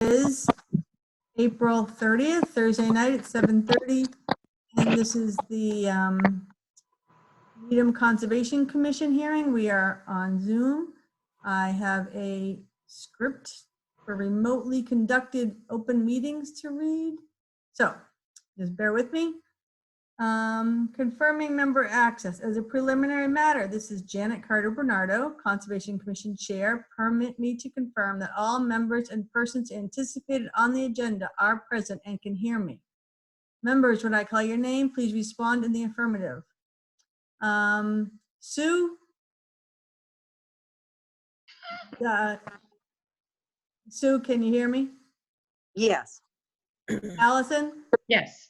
is April 30th, Thursday night at 7:30. And this is the Needham Conservation Commission hearing. We are on Zoom. I have a script for remotely conducted open meetings to read. So just bear with me. Confirming member access. As a preliminary matter, this is Janet Carter Bernardo, Conservation Commission Chair. Permit me to confirm that all members and persons anticipated on the agenda are present and can hear me. Members, when I call your name, please respond in the affirmative. Sue? Sue, can you hear me? Yes. Allison? Yes.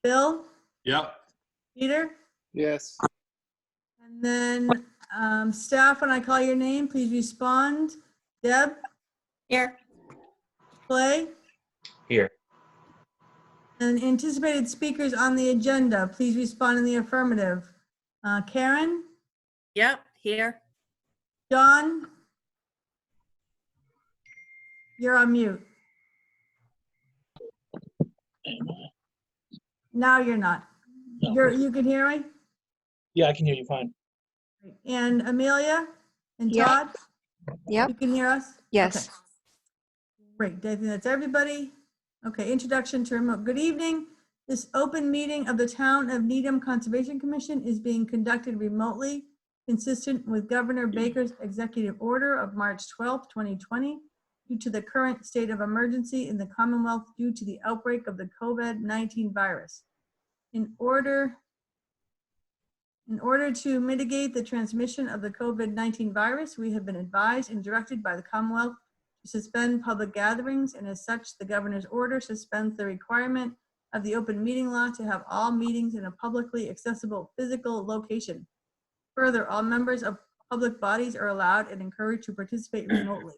Bill? Yep. Peter? Yes. And then staff, when I call your name, please respond. Deb? Here. Clay? Here. And anticipated speakers on the agenda, please respond in the affirmative. Karen? Yep. Here. John? You're on mute. Now you're not. You can hear me? Yeah, I can hear you fine. And Amelia and Yep. Todd? Yep. You can hear us? Yes. Okay. Great, I think that's everybody. Okay, introduction to remote. Good evening. This open meeting of the Town of Needham Conservation Commission is being conducted remotely, consistent with Governor Baker's executive order of March 12th, 2020, due to the current state of emergency in the Commonwealth due to the outbreak of the COVID-19 virus. In order to mitigate the transmission of the COVID-19 virus, we have been advised and directed by the Commonwealth to suspend public gatherings, and as such, the governor's order suspends the requirement of the open meeting law to have all meetings in a publicly accessible physical location. Further, all members of public bodies are allowed and encouraged to participate remotely.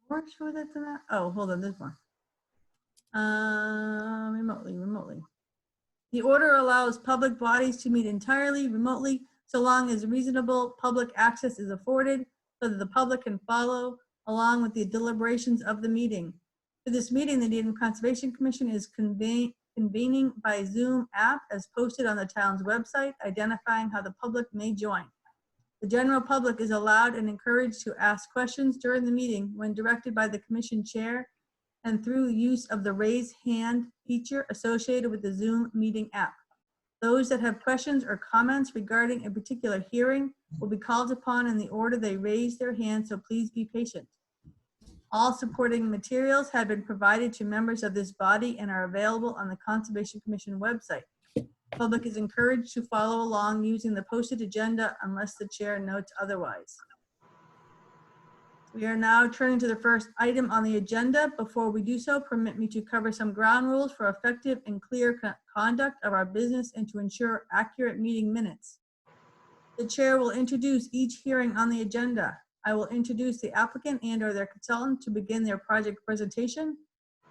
More sure that's in that? Oh, hold on, there's more. Remotely. The order allows public bodies to meet entirely remotely so long as reasonable public access is afforded so that the public can follow along with the deliberations of the meeting. For this meeting, the Needham Conservation Commission is convening by Zoom app as posted on the town's website, identifying how the public may join. The general public is allowed and encouraged to ask questions during the meeting when directed by the commission chair and through use of the raise hand feature associated with the Zoom meeting app. Those that have questions or comments regarding a particular hearing will be called upon in the order they raise their hand, so please be patient. All supporting materials have been provided to members of this body and are available on the Conservation Commission website. Public is encouraged to follow along using the posted agenda unless the chair notes otherwise. We are now turning to the first item on the agenda. Before we do so, permit me to cover some ground rules for effective and clear conduct of our business and to ensure accurate meeting minutes. The chair will introduce each hearing on the agenda. I will introduce the applicant and/or their consultant to begin their project presentation.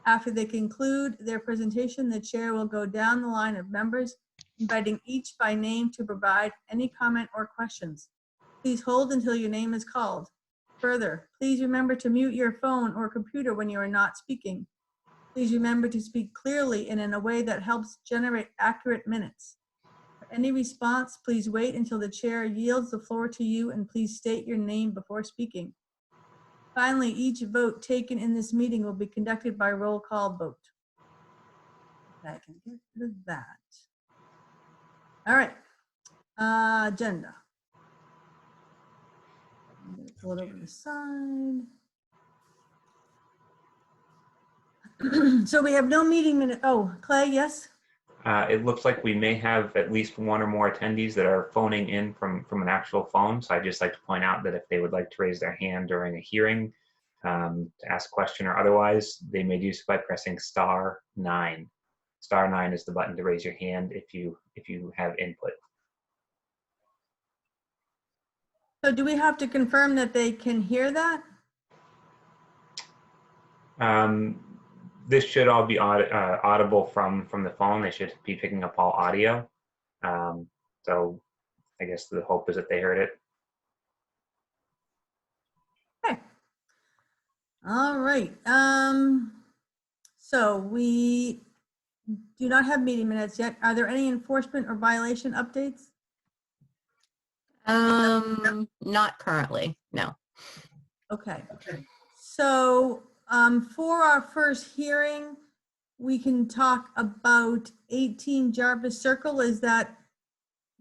After they conclude their presentation, the chair will go down the line of members, inviting each by name to provide any comment or questions. Please hold until your name is called. Further, please remember to mute your phone or computer when you are not speaking. Please remember to speak clearly and in a way that helps generate accurate minutes. For any response, please wait until the chair yields the floor to you, and please state your name before speaking. Finally, each vote taken in this meeting will be conducted by roll call vote. I can get rid of that. All right, agenda. I'm gonna pull it over to the side. So we have no meeting minute. Oh, Clay, yes? It looks like we may have at least one or more attendees that are phoning in from an actual phone. So I'd just like to point out that if they would like to raise their hand during a hearing to ask a question or otherwise, they may do so by pressing *9. *9 is the button to raise your hand if you have input. So do we have to confirm that they can hear that? This should all be audible from the phone. They should be picking up all audio. So I guess the hope is that they heard it. Okay. All right. So we do not have meeting minutes yet. Are there any enforcement or violation updates? Not currently, no. Okay. So for our first hearing, we can talk about 18 Jarvis Circle. Does that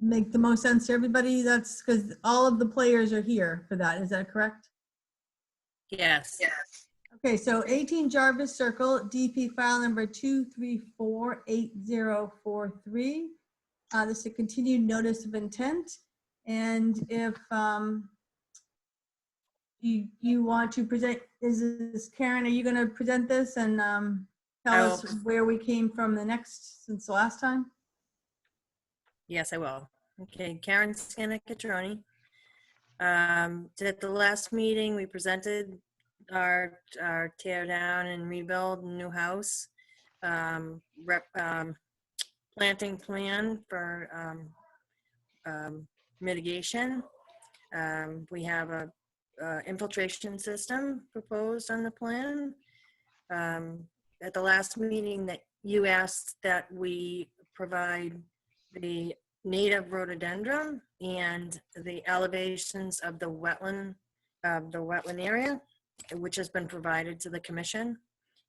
make the most sense to everybody? That's because all of the players are here for that. Is that correct? Yes. Okay, so 18 Jarvis Circle, DP file number 2348043. This is a continued notice of intent. And if you want to present, is this Karen, are you going to present this and tell us where we came from since the last time? Yes, I will. Okay, Karen Scannick-Catroni. At the last meeting, we presented our tear down and rebuild new house, planting plan for mitigation. We have a infiltration system proposed on the plan. At the last meeting that you asked that we provide the native rhododendron and the elevations of the wetland area, which has been provided to the commission.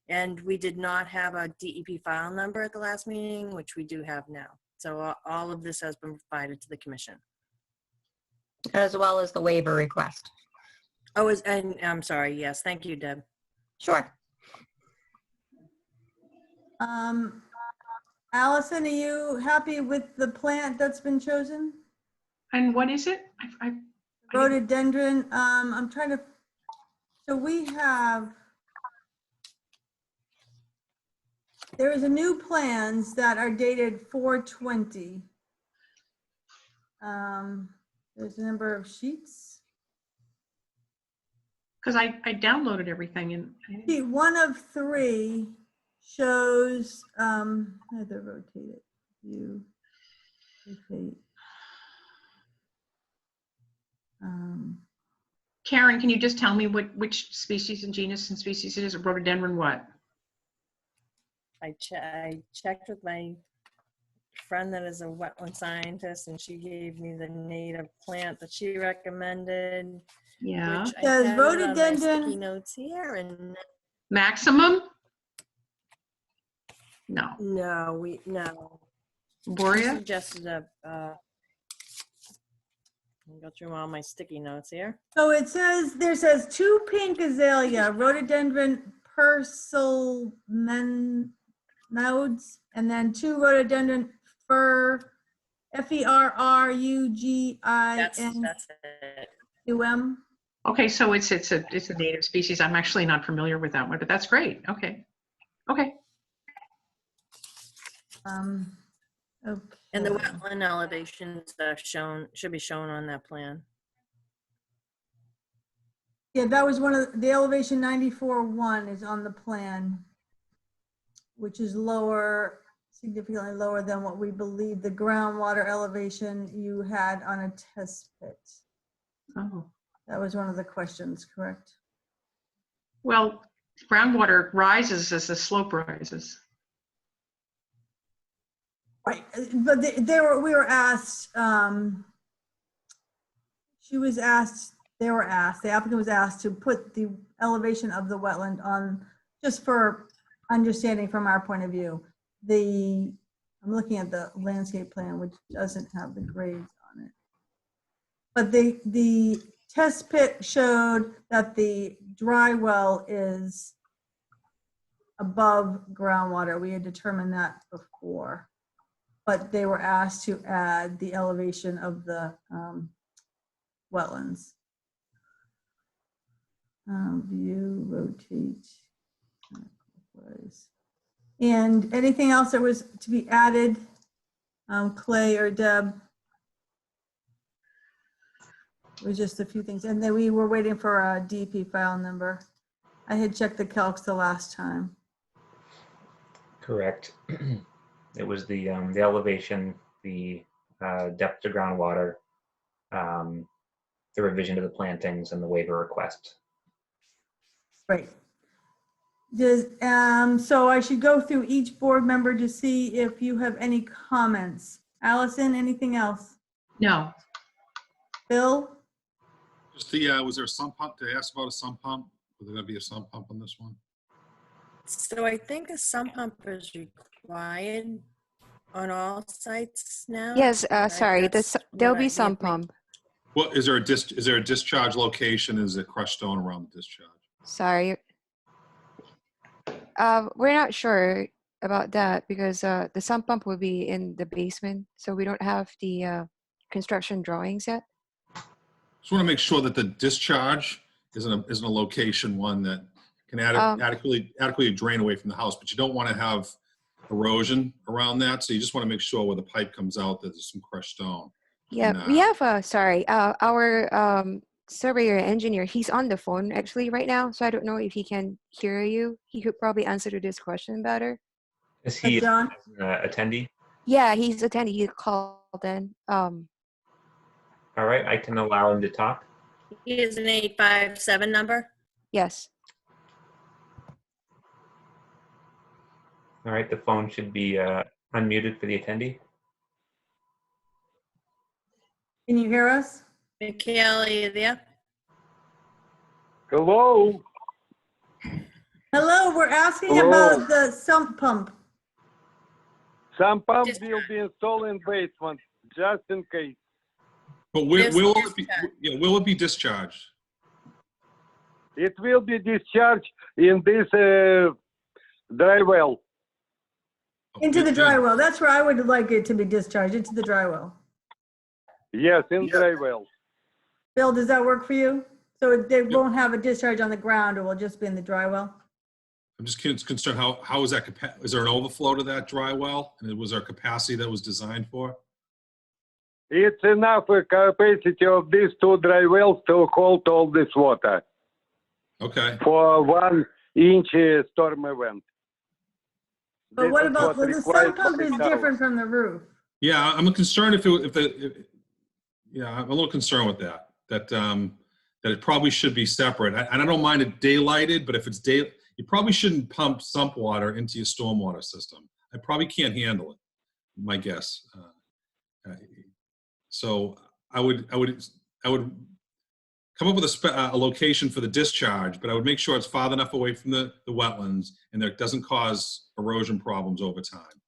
And we did not have a DEP file number at the last meeting, which we do have now. So all of this has been provided to the commission. As well as the waiver request. Oh, and I'm sorry. Yes. Thank you, Deb. Sure. Allison, are you happy with the plant that's been chosen? And what is it? Rhododendron, I'm trying to, so we have, there is a new plans that are dated 4/20. There's a number of sheets. Because I downloaded everything and Sheet 1 of 3 shows, I had to rotate it, view, rotate. Karen, can you just tell me which species and genus and species it is? Rhododendron what? I checked with my friend that is a wetland scientist, and she gave me the native plant that she recommended. Yeah. Which I Says have it on my rhododendron. sticky notes here, and Maximum? No. no. She Borea? suggested I'll go through all my sticky notes here. So it says, there says 2 pink azalea, rhododendron persilmenodes, and then 2 rhododendron fir, FERRUGINUM. That's it. Okay, so it's a native species. I'm actually not familiar with that one, but that's great. Okay. Okay. Okay. And the wetland elevations are should be shown on that plan. Yeah, that was one of the elevation 94-1 is on the plan, which is lower, significantly lower than what we believe the groundwater elevation you had on a test pit. Oh. That was one of the questions, correct? Well, groundwater rises as the slope rises. Right, but we were asked, the applicant was asked to put the elevation of the wetland on, just for understanding from our point of view. I'm looking at the landscape plan, which doesn't have the grades on it. But the test pit showed that the dry well is above groundwater. We had determined that before. But they were asked to add the elevation of the wetlands. View, rotate. And anything else that was to be added, Clay or Deb? It was just a few things. And then we were waiting for a DP file number. I had checked the calcs the last time. Correct. It was the elevation, the depth to groundwater, the revision to the plantings, and the waiver request. Right. So I should go through each board member to see if you have any comments. Allison, anything else? No. Bill? Just the, was there a sump pump? Did I ask about a sump pump? Was there gonna be a sump pump on this one? So I think a sump pump is required on all sites now. Yes, right? sorry, That's there'll what be the some information- pump. Well, is there a discharge location? Is it crushed stone around the discharge? Sorry. We're not sure about that because the sump pump will be in the basement, so we don't have the construction drawings yet. Just want to make sure that the discharge isn't a location one that can adequately drain away from the house, but you don't want to have erosion around that. So you just want to make sure where the pipe comes out that there's some crushed stone. Yeah, And, we have our surveyor engineer. He's on the phone actually right now, so I don't know if he can hear you. He could probably answer to this question better. Is he John? an attendee? Yeah, he's attending. He called in. All right, I can allow him to talk. He is an 857 number. Yes. All right, the phone should be unmuted for the attendee. Can you hear us? Mikhail, are you there? Hello. Hello, we're asking Hello. about the sump pump. Some pump Just- will be installed in basement, just in case. But There's will discharge. will it be discharged? It will be discharged in this dry well. Into the dry well. That's where I would like it to be discharged, into the dry well. Yes, in dry well. Bill, does that work for you? So they won't have a discharge on the ground, it will just be in the dry well? I'm just concerned, how is that, is there an overflow to that dry well? And was there a capacity that was designed for? It's enough capacity of these two dry wells to hold all this water Okay, for 1 inch storm event. But This what is about, well, the required sump pump for is the house. different from the roof. yeah, I'm concerned yeah, I'm a little concerned with that, that it probably should be separate. And I don't mind it daylighted, but if it's you probably shouldn't pump sump water into your stormwater system. I probably can't handle it, my guess. So I would come up with a location for the discharge, but I would make sure it's far enough away from the wetlands and that it doesn't cause erosion problems over time.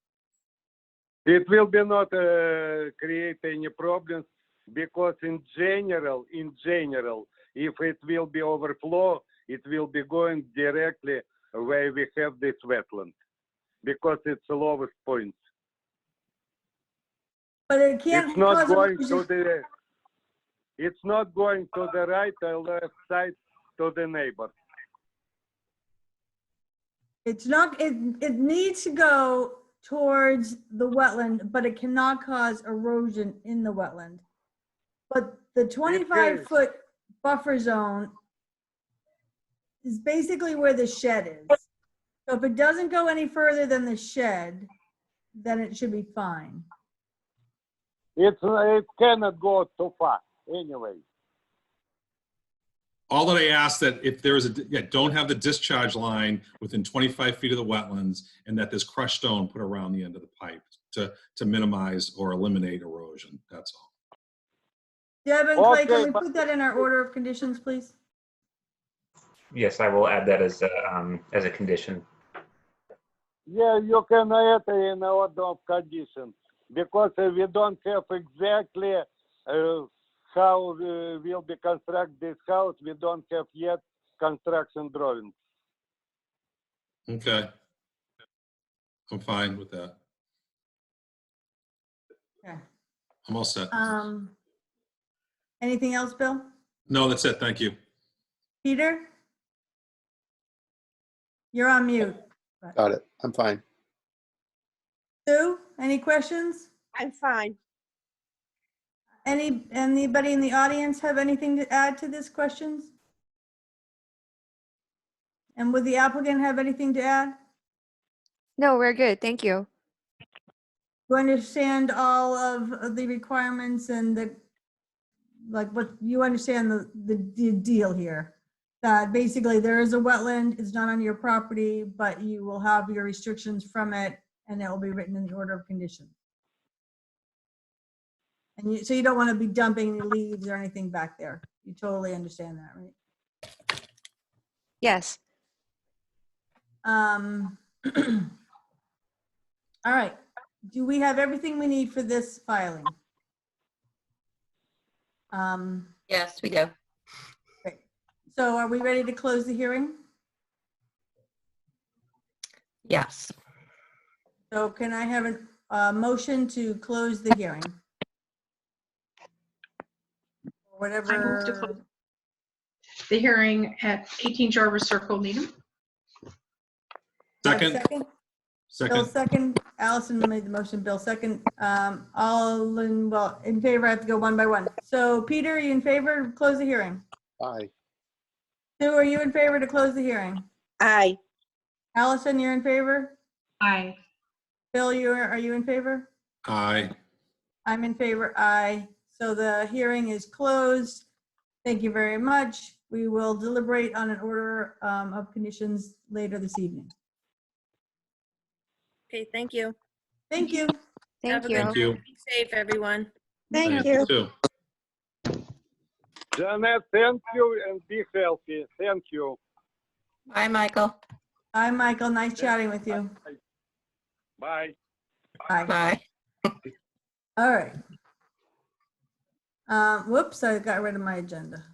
It will be not create any problems because in general, if it will be overflow, it will be going directly where we have this wetland because it's the lowest point. But it can't It's not cause going erosion. to it's not going to the right or left side to the neighbor. It's not, it needs to go towards the wetland, but it cannot cause erosion in the wetland. But the 25-foot buffer zone is basically where the shed is. So if it doesn't go any further than the shed, then it should be fine. It cannot go too far anyway. All that I ask that if there is don't have the discharge line within 25 feet of the wetlands and that there's crushed stone put around the end of the pipe to minimize or eliminate erosion. That's all. Deb and Clay, Okay, can we but- put that in our order of conditions, please? Yes, I will add that as a condition. Yeah, you can add in order of conditions because we don't have exactly how will be construct this house. We don't have yet construction drawings. Okay. I'm fine with that. Okay. I'm all set. Anything else, Bill? No, that's it. Thank you. Peter? You're on mute. Got it. I'm fine. Sue, any questions? I'm fine. Anybody in the audience have anything to add to this questions? And would the applicant have anything to add? No, we're good. Thank you. You understand all of the requirements and what you understand the deal here? that basically there is a wetland, it's not on your property, but you will have your restrictions from it, and it will be written in the order of conditions. And so you don't want to be dumping any leaves or anything back there. You totally understand that, right? Yes. All right. Do we have everything we need for this filing? Yes, we do. Great. So are we ready to close the hearing? Yes. So can I have a motion to close the hearing? Or I move to whatever. close the hearing at 18 Jarvis Circle, Needham. Have a Second, Bill second, second. Allison made the motion. Bill second. All in favor. I have to go one by one. So Peter, are you in favor? Close the hearing. Aye. Sue, are you in favor to close the hearing? Aye. Allison, you're in favor? Aye. Bill, are you in favor? aye. I'm in favor, aye. So the hearing is closed. Thank you very much. We will deliberate on an order of conditions later this evening. Okay, thank you. Thank you. Have Thank a you. good Thank you. night. Be safe, everyone. Thank Yeah, you. too. Janet, thank you and be healthy. Thank you. Bye, Michael. Hi, Michael. Nice chatting with you. Bye. Bye. Bye. All right. Whoops, I got rid of my agenda.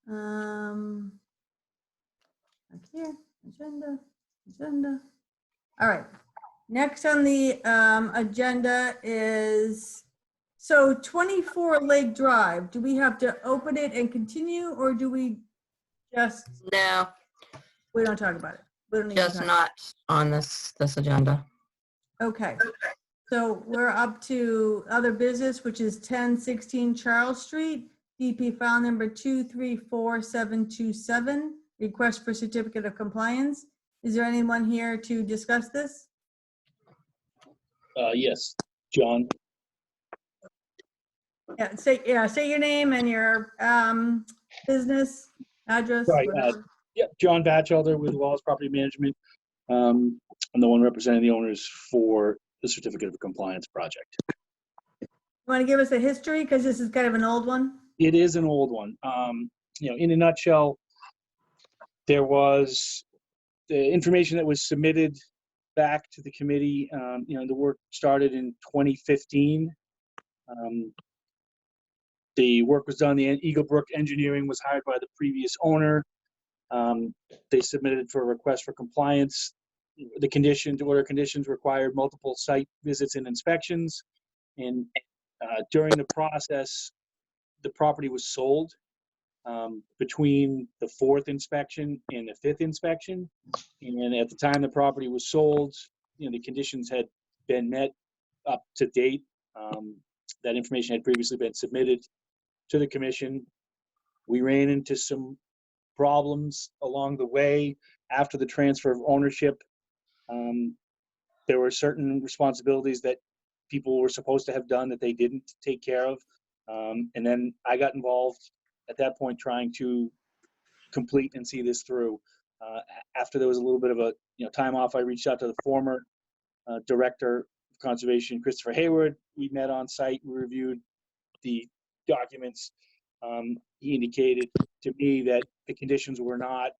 Back here, agenda. All right. Next on the agenda is, so 24 Lake Drive. Do we have to open it and continue, or do we just, No, we don't talk about it? We don't need to just talk. not on this agenda. Okay. So we're up to other business, which is 1016 Charles Street, DP file number 234727, request for certificate of compliance. Is there anyone here to discuss this? Yes, John. Say your name and your business address. Right, Whatever. Yep, John Batchelder with Wallace Property Management. I'm the one representing the owners for the certificate of compliance project. You want to give us a history, because this is kind of an old one? It is an old one. In a nutshell, there was the information that was submitted back to the committee. The work started in 2015. The work was done. The Eagle Brook Engineering was hired by the previous owner. They submitted for a request for compliance. The order conditions required multiple site visits and inspections. And during the process, the property was sold between the 4th inspection and the 5th inspection. And at the time the property was sold, the conditions had been met up to date. That information had previously been submitted to the commission. We ran into some problems along the way after the transfer of ownership. There were certain responsibilities that people were supposed to have done that they didn't take care of. And then I got involved at that point trying to complete and see this through. After there was a little bit of a time off, I reached out to the former director of conservation, Christopher Hayward. We met on site, we reviewed the documents. He indicated to me that the conditions were not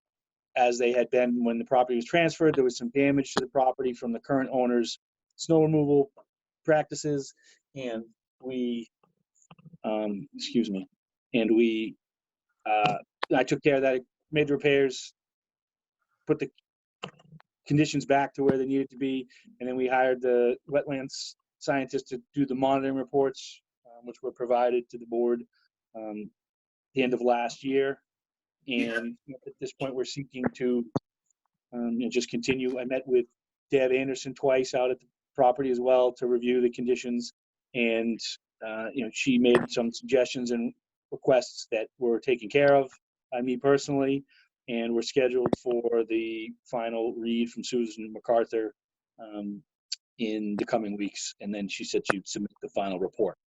as they had been when the property was transferred. There was some damage to the property from the current owner's snow removal practices, and I took care of that, made the repairs, put the conditions back to where they needed to be, and then we hired the wetlands scientist to do the monitoring reports, which were provided to the board the end of last year. And at this point, we're seeking to just continue. I met with Deb Anderson twice out at the property as well to review the conditions, and she made some suggestions and requests that were taken care of by me personally, and we're scheduled for the final read from Susan MacArthur in the coming weeks, and then she said she'd submit the final report.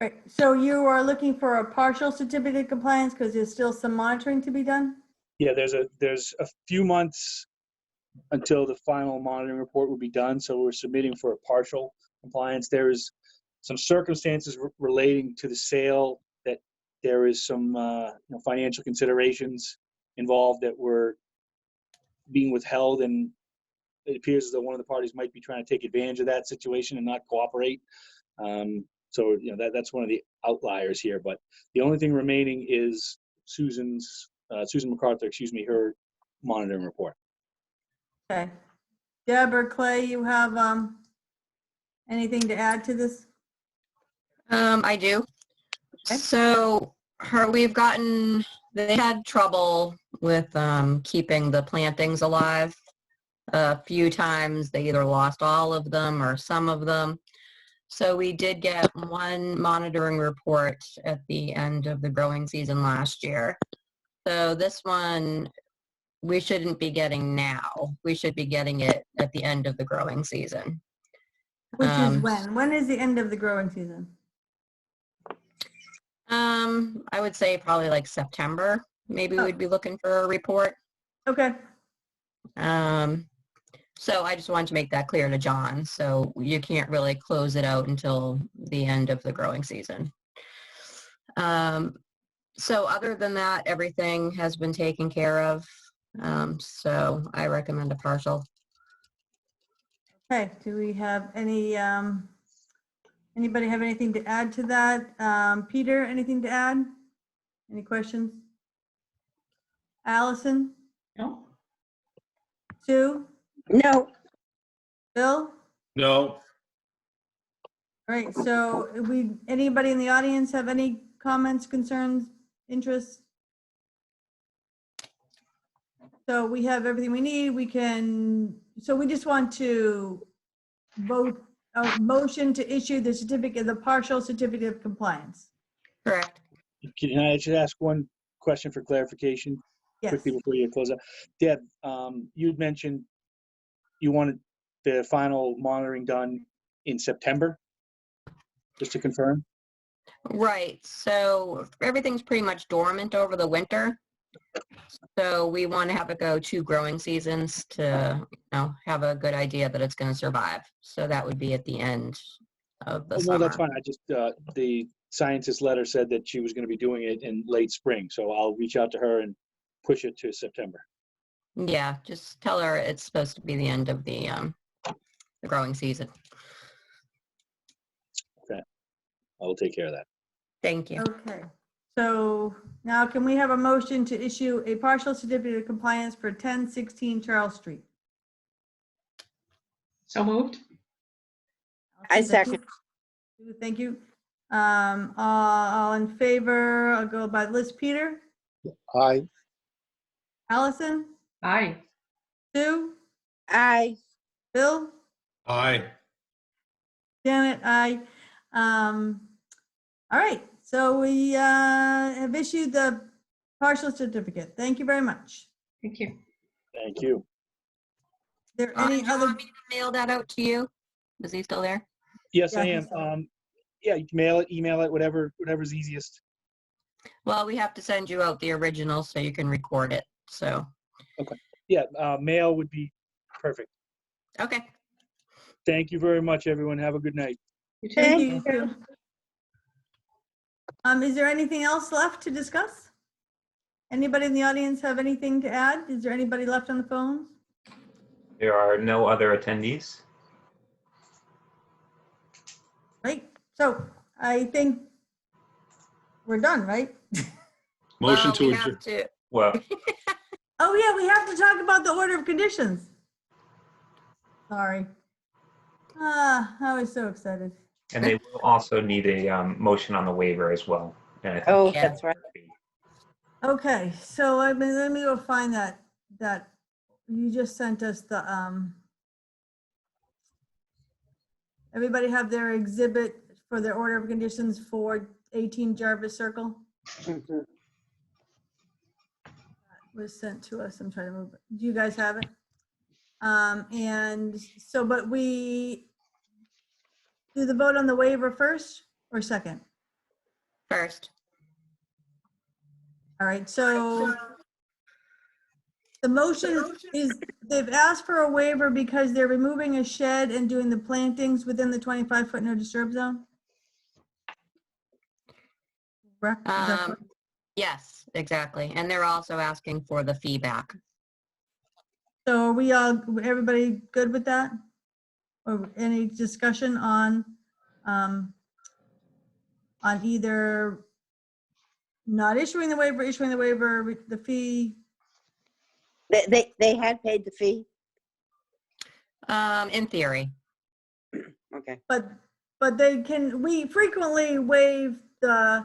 Right, so you are looking for a partial certificate of compliance because there's still some monitoring to be done? Yeah, there's a few months until the final monitoring report will be done, so we're submitting for a partial compliance. There's some circumstances relating to the sale that there is some financial considerations involved that were being withheld, and it appears as though one of the parties might be trying to take advantage of that situation and not cooperate. So that's one of the outliers here. But the only thing remaining is Susan MacArthur, her monitoring report. Okay. Deb or Clay, you have anything to add to this? I do. Okay. So they had trouble with keeping the plantings alive. A few times they either lost all of them or some of them. So we did get one monitoring report at the end of the growing season last year. So this one we shouldn't be getting now. We should be getting it at the end of the growing season. Which is when? When is the end of the growing season? I would say probably like September. Maybe we'd be looking for a report. Okay. So I just wanted to make that clear to John. So you can't really close it out until the end of the growing season. So other than that, everything has been taken care of. So I recommend a partial. Okay, do we have anybody have anything to add to that? Peter, anything to add? Any questions? Allison? No? Sue? No. Bill? No. All right, so anybody in the audience have any comments, concerns, interests? So we have everything we need. So we just want to vote a motion to issue the partial certificate of compliance. Correct. Can I just ask one question for clarification Yes. quickly before you close up? Deb, you'd mentioned you wanted the final monitoring done in September, just to confirm? Right. So everything's pretty much dormant over the winter. So we want to have it go 2 growing seasons to have a good idea that it's going to survive. So that would be at the end of the summer. No, that's fine. I just, the scientist letter said that she was going to be doing it in late spring. So I'll reach out to her and push it to September. Yeah, just tell her it's supposed to be the end of the growing season. Okay. I will take care of that. Thank you. Okay, so now can we have a motion to issue a partial certificate of compliance for 1016 Charles Street? So moved? I second. Thank you. All in favor, I'll go by list. Peter? Aye. Allison? Aye. Sue? Aye. Bill? Aye. Janet? Aye. All right, so we have issued the partial certificate. Thank you very much. Thank you. Thank you. There Ron, any do you other? want me to mail that out to you? Is he still there? Yes, Yeah, I I am. think so. Yeah, you can mail it, email it, whatever's easiest. Well, we have to send you out the original so you can record it. So, Yeah, mail would be perfect. okay. Thank you very much, everyone. Have a good night. You too. Thank you. Sue. Is there anything else left to discuss? Anybody in the audience have anything to add? Is there anybody left on the phone? There are no other attendees. Right, so I think we're done, right? Motion Well, to we adjourn. have to. Well, Oh yeah, we have to talk about the order of conditions. Sorry. I was so excited. and they will also need a motion on the waiver as well. And I think Oh, Yeah. that's right. Okay, so let me go find that you just sent us the, everybody have their exhibit for their order of conditions for 18 Jarvis Circle? Mhm. Was sent to us. I'm trying to move it. Do you guys have it? And so, but we do the vote on the waiver first or second? First. All right, so the motion is, they've asked for a waiver because they're removing a shed and doing the plantings within the 25-foot no disturb zone? Correct? Is that correct? Yes, exactly. And they're also asking for the fee back. So are we all, everybody good with that? Or any discussion on either not issuing the waiver, issuing the waiver, the fee? They had paid the fee? In theory. Okay. But they can, we frequently waive the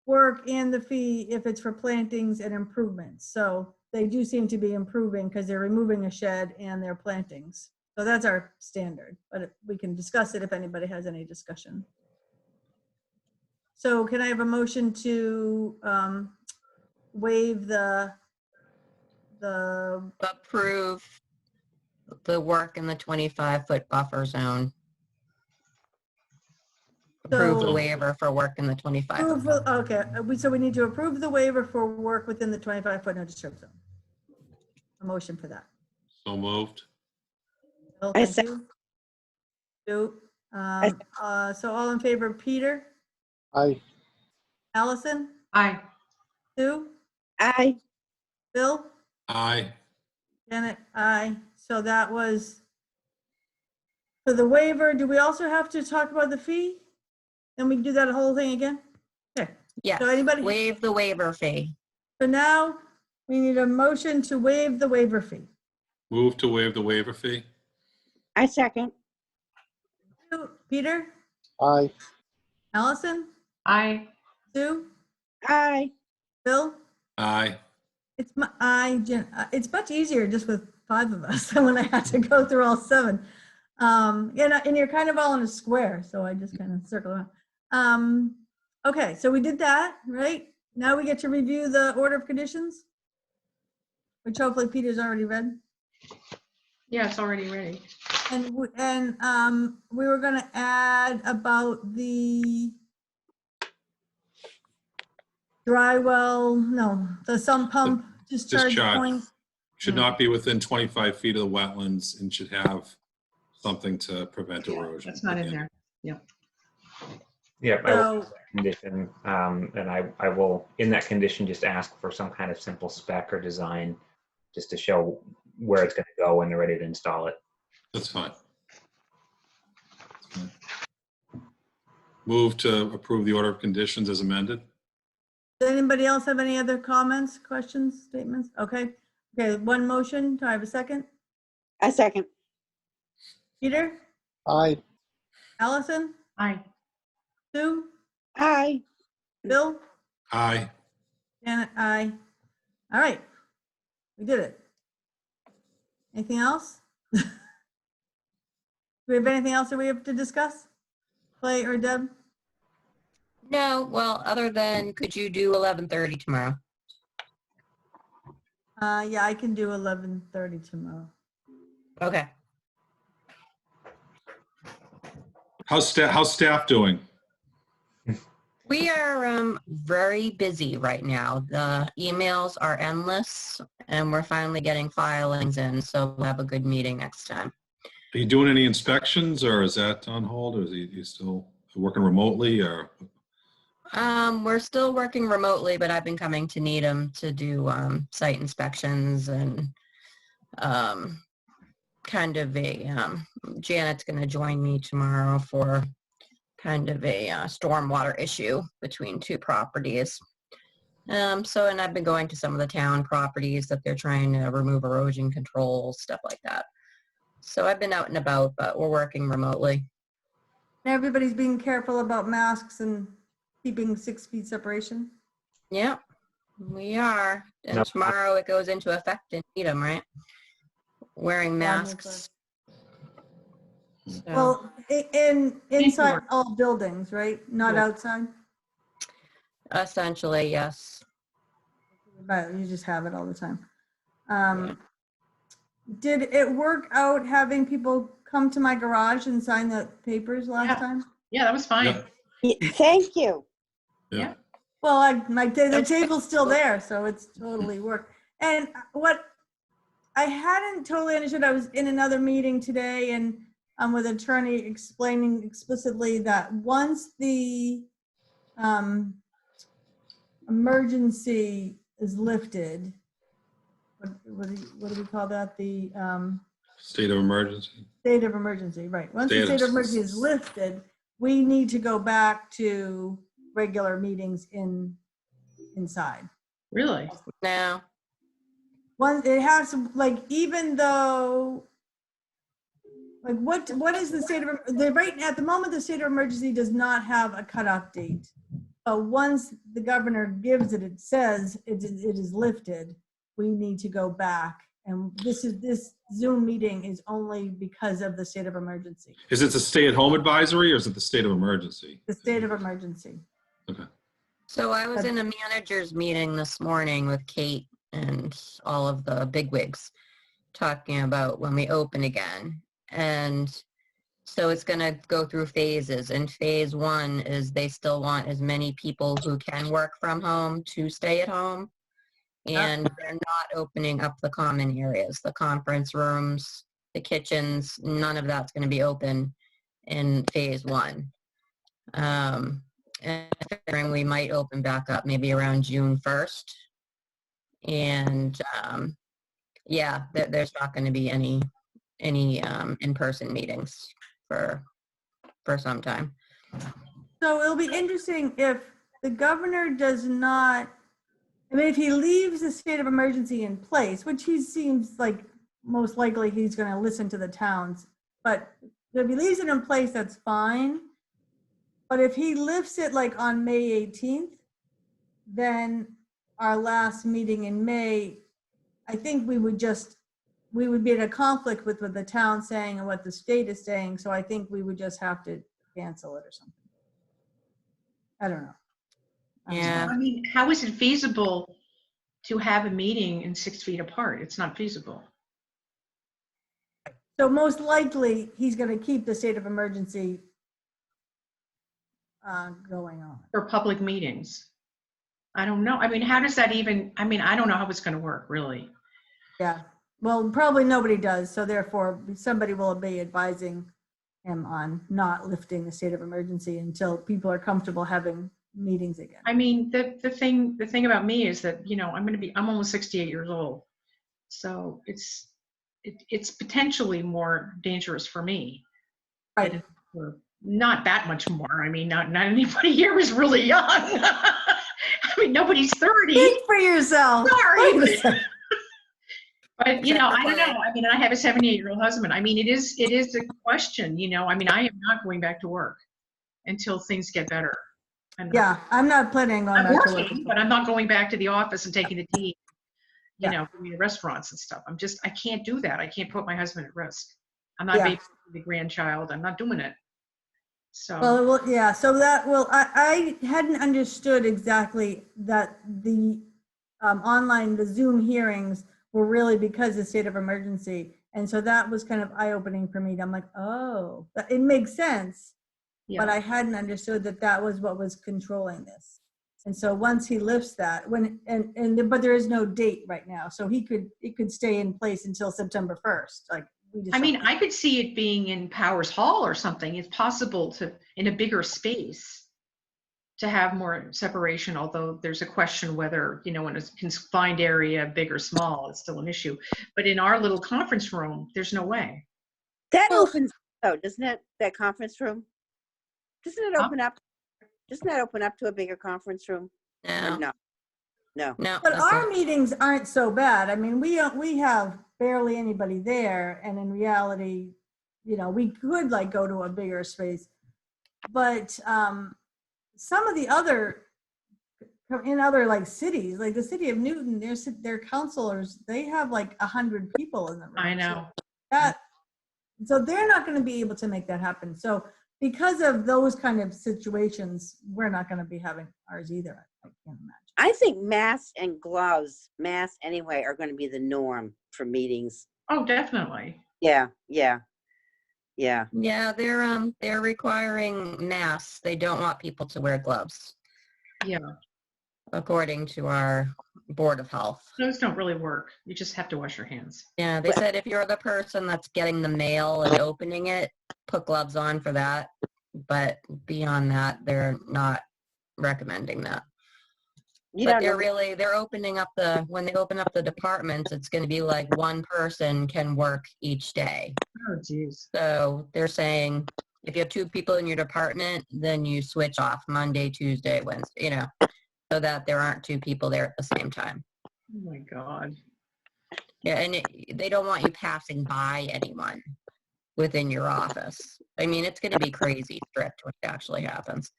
work and the fee if it's for plantings and improvements. So they do seem to be improving because they're removing a shed and their plantings. So that's our standard, but we can discuss it if anybody has any discussion. So can I have a motion to waive the Approve the work in the 25-foot buffer zone. Approve the So- waiver for work in the 25. okay, so we need to approve the waiver for work within the 25-foot no disturb zone. A motion for that. So moved. Bill, I thank you. Stu, so all in favor, Peter, Aye. Allison, Aye. Sue, Aye. Bill, Aye. Janet, aye. So that was for the waiver. Do we also have to talk about the fee? And we do that whole thing again? Okay, Yes, So anybody- waive the waiver fee. so now we need a motion to waive the waiver fee. Move to waive the waiver fee. I second. Peter, Aye. Allison, Aye. Sue, Aye. Bill? Aye. It's it's much easier just with 5 of us than when I had to go through all 7. And you're kind of all in a square, so I just kind of circle around. Okay, so we did that, right? Now we get to review the order of conditions, which hopefully Peter's already read. Yeah, it's already ready. And we were gonna add about the dry well, no, the sump pump discharge Discharge. point. Should not be within 25 feet of the wetlands and should have something to prevent erosion. That's not in there. Yep. Yeah, I will So, put that condition, and I will, in that condition, just ask for some kind of simple spec or design just to show where it's going to go when they're ready to install it. That's fine. That's fine. Move to approve the order of conditions as amended. does anybody else have any other comments, questions, statements? Okay, one motion. Do I have a second? I second. Peter, Aye. Allison, Aye. Sue, Aye. Bill, Aye. Janet, aye. All right, we did it. Anything else? Do we have anything else that we have to discuss? Clay or Deb? No, well, other than, could you do 11:30 tomorrow? Yeah, I can do 11:30 tomorrow. Okay. How's staff doing? We are very busy right now. The emails are endless and we're finally getting filings in, so we'll have a good meeting next time. Are you doing any inspections or is that on hold or is he still working remotely or? We're still working remotely, but I've been coming to Needham to do site inspections and kind of Janet's going to join me tomorrow for kind of a stormwater issue between 2 properties. And I've been going to some of the town properties that they're trying to remove erosion control, stuff like that. So I've been out and about, but we're working remotely. Everybody's being careful about masks and keeping 6 feet separation. Yeah, we are. And No. tomorrow it goes into effect in Needham, right? Wearing masks. So, Well, inside all buildings, right? Not Yeah. outside? essentially, yes. But you just have it all the time. Yeah. Did it work out having people come to my garage and sign the papers last Yeah. time? Yeah, that was fine. Yeah. Thank you. Yeah. Well, the table's still there, so it's totally worked. And what I hadn't totally understood, I was in another meeting today and I'm with an attorney explaining explicitly that once the emergency is lifted, what do we call that? The State of emergency. state of emergency, right. Once the State of- state of emergency is lifted, we need to go back to regular meetings inside. Really? No. One, it has to, like, even though, like, what is the state of, right at the moment, the state of emergency does not have a cutoff date. But once the governor gives it, it says it is lifted, we need to go back. And this Zoom meeting is only because of the state of emergency, Is it the stay-at-home advisory or is it the state of emergency? the state of emergency. Okay. So I was in a manager's meeting this morning with Kate and all of the bigwigs talking about when we open again. And so it's going to go through phases. And phase 1 is they still want as many people who can work from home to stay at home. And they're not opening up the common areas, the conference rooms, the kitchens, none of that's going to be open in phase 1. And figuring we might open back up maybe around June 1st. And yeah, there's not going to be any in-person meetings for some time. So it'll be interesting if the governor does not, I mean, if he leaves the state of emergency in place, which he seems like most likely he's going to listen to the towns, but if he leaves it in place, that's fine. But if he lifts it like on May 18th, then our last meeting in May, I think we would be in a conflict with what the town saying and what the state is saying. So I think we would just have to cancel it or something. I don't know. Yeah. I mean, how is it feasible to have a meeting in 6 feet apart? It's not feasible. So most likely, he's going to keep the state of emergency going on. For public meetings. I don't know. I mean, how does that even, I mean, I don't know how it's going to work, really. Yeah, well, probably nobody does. So therefore, somebody will be advising him on not lifting the state of emergency until people are comfortable having meetings again. I mean, the thing about me is that, you know, I'm almost 68 years old. So it's potentially more dangerous for me. Right. Or not that much more. I mean, not anybody here is really young. I mean, nobody's 30. Speak for yourself. Sorry. But, you know, I don't know. I mean, I have a 78-year-old husband. I mean, it is a question, you know. I mean, I am not going back to work until things get better. Yeah, I'm not planning on I'm that. working, but I'm not going back to the office and taking the tea, you know, going to restaurants and stuff. I can't do that. I can't put my husband at risk. I'm not babysitting the grandchild. I'm not doing it. So. Well, yeah, so that, well, I hadn't understood exactly that the the Zoom hearings were really because of the state of emergency. And so that was kind of eye-opening for me. I'm like, oh, it makes sense. Yeah. But I hadn't understood that was what was controlling this. And so once he lifts that, but there is no date right now. So it could stay in place until September 1st. Like, I mean, I could see it being in Powers Hall or something. It's possible in a bigger space, to have more separation, although there's a question whether, you know, in a confined area, big or small, it's still an issue. But in our little conference room, there's no way. That opens, doesn't it? That conference room? Doesn't it open up? Doesn't that open up to a bigger conference room? No. No. But our meetings aren't so bad. I mean, we have barely anybody there. And in reality, you know, we could like go to a bigger space. But some of the other like cities, like the city of Newton, their councilors, they have like 100 people in the room. I know. So they're not going to be able to make that happen. So because of those kind of situations, we're not going to be having ours either. I can't imagine. I think masks and gloves, masks anyway, are going to be the norm for meetings. Oh, definitely. Yeah. Yeah, they're requiring masks. They don't want people to wear gloves. Yeah. according to our Board of Health. Those don't really work. You just have to wash your hands. Yeah, they said if you're the person that's getting the mail and opening it, put gloves on for that. But beyond that, they're not recommending that. You But don't know. they're opening up when they open up the departments, it's going to be like one person can work each day. Oh, geez. So they're saying if you have 2 people in your department, then you switch off Monday, Tuesday, Wednesday, so that there aren't 2 people there at the same time. Oh my God. Yeah, and they don't want you passing by anyone within your office. I mean, it's going to be crazy strict when it actually happens.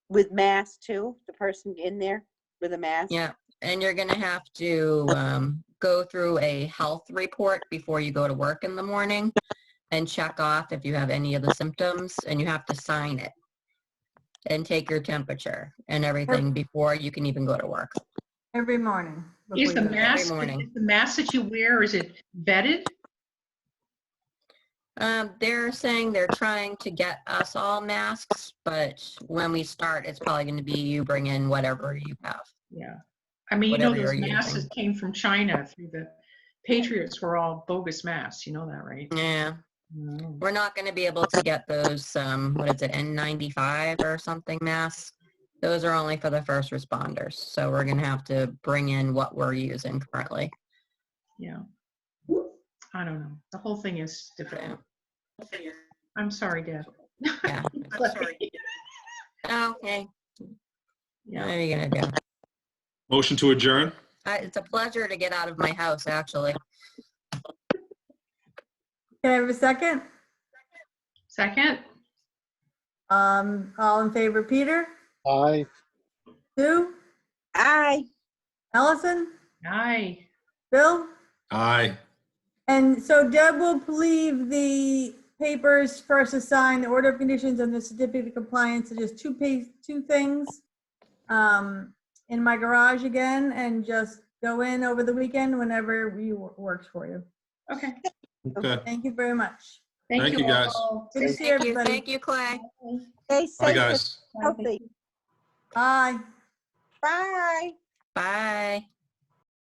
With masks too, the person in there with a mask? Yeah, and you're going to have to go through a health report before you go to work in the morning and check off if you have any of the symptoms, and you have to sign it and take your temperature and everything before you can even go to work. Every morning. Is before the you go. mask, morning. is the mask that you wear, is it vetted? They're saying they're trying to get us all masks, but when we start, it's probably going to be you bring in whatever you have. Yeah. I mean, Whatever those you're masks using. that came from China through the Patriots were all bogus masks. You know that, right? Yeah. No. We're not going to be able to get those, what is it, N95 or something masks. Those are only for the first responders. So we're going to have to bring in what we're using currently. Yeah. I don't know. The whole thing is difficult. Yeah. I'm sorry, Deb. Yeah. I'm sorry. Okay. Yeah. What are you going to do? Motion to adjourn? It's a pleasure to get out of my house, actually. Can I have a second? Second? All in favor, Peter? Aye. Sue? Aye. Allison? Aye. Bill? Aye. And so Deb will leave the papers for us to sign, the order of conditions and the certificate of compliance, just 2 things in my garage again, and just go in over the weekend whenever works for you. Okay. Okay. Thank you very much. Thank you, guys. all. Good to see Thank you. everybody. Thank you, Clay. Stay Bye, safe and guys. healthy. Bye. Bye. Bye.